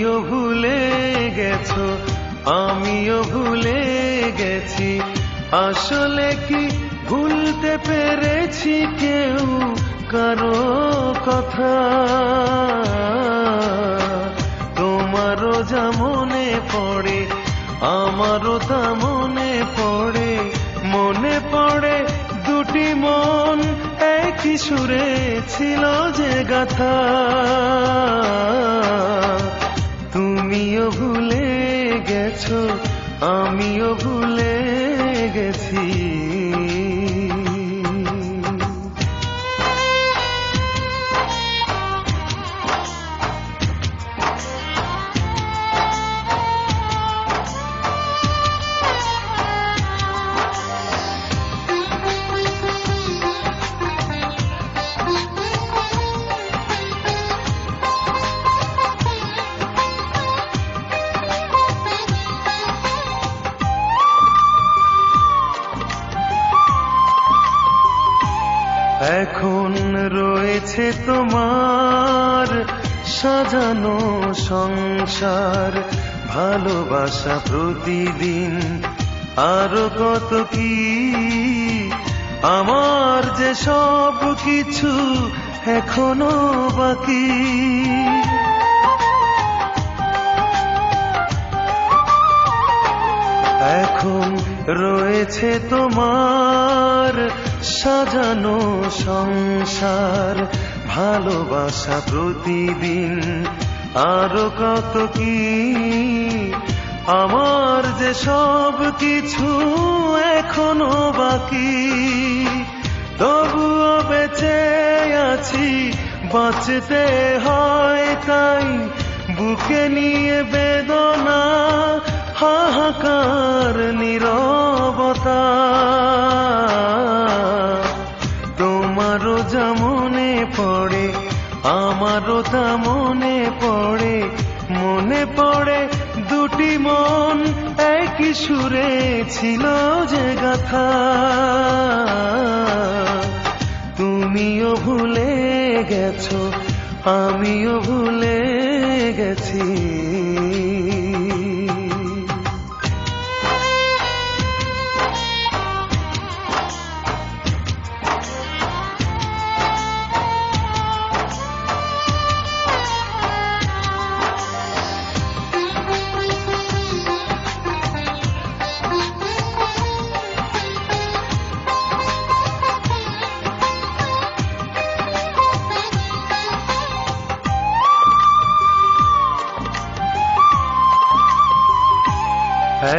তুমিও ভুলে গেছো, আমিও ভুলে গেছি। আসলে কি ভুলতে পেরেছি কেউ কারো কথা? তোমারও যা মনে পড়ে, আমারও তা মনে পড়ে। মনে পড়ে দুটি মন একই সুরে ছিল যে গাথা। তুমিও ভুলে গেছো, আমিও ভুলে গেছি। এখন রয়েছে তোমার সাজানো সংসার, ভালোবাসা প্রতিদিন, আরো কত কি। আমার যে সব কিছু এখনো বাকি। এখন রয়েছে তোমার সাজানো সংসার, ভালোবাসা প্রতিদিন, আরো কত কি। আমার যে সব কিছু এখনো বাকি। তবুও বেঁচে আছি, বাঁচতে হয় তাই। বুকে নিয়ে বেদনা, হাহাকার নীরবতা। তোমারও যা মনে পড়ে, আমারও তা মনে পড়ে। মনে পড়ে দুটি মন একই সুরে ছিল যে গাথা। তুমিও ভুলে গেছো, আমিও ভুলে গেছি।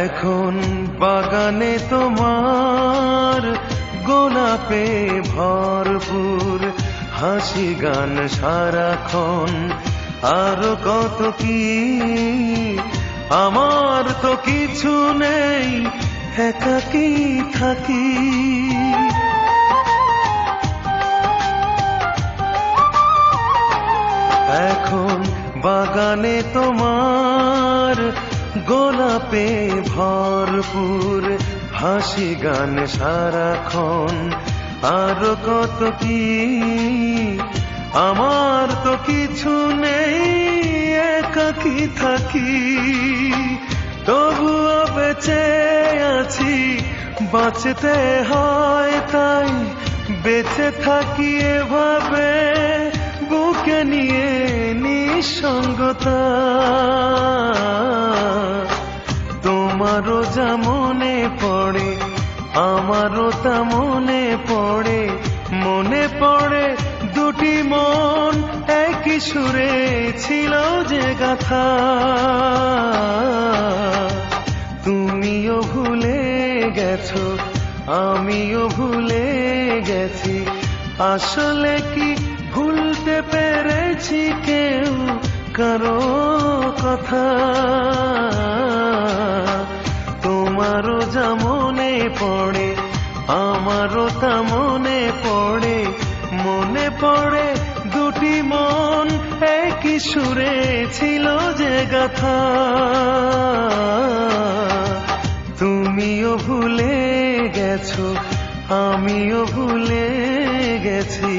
এখন বাগানে তোমার গোলাপে ভরপুর, হাসি গান সারাক্ষণ, আরো কত কি। আমার তো কিছু নেই, একাকী থাকি। এখন বাগানে তোমার গোলাপে ভরপুর, হাসি গান সারাক্ষণ, আরো কত কি। আমার তো কিছু নেই, একাকী থাকি। তবুও বেঁচে আছি, বাঁচতে হয় তাই। বেঁচে থাকি এভাবে, বুকে নিয়ে নিঃসঙ্গতা। তোমারও যা মনে পড়ে, আমারও তা মনে পড়ে। মনে পড়ে দুটি মন একই সুরে ছিল যে গাথা। তুমিও ভুলে গেছো, আমিও ভুলে গেছি। আসলে কি ভুলতে পেরেছি কেউ কারো কথা? তোমারও যা মনে পড়ে, আমারও তা মনে পড়ে। মনে পড়ে দুটি মন একই সুরে ছিল যে গাথা। তুমিও ভুলে গেছো, আমিও ভুলে গেছি।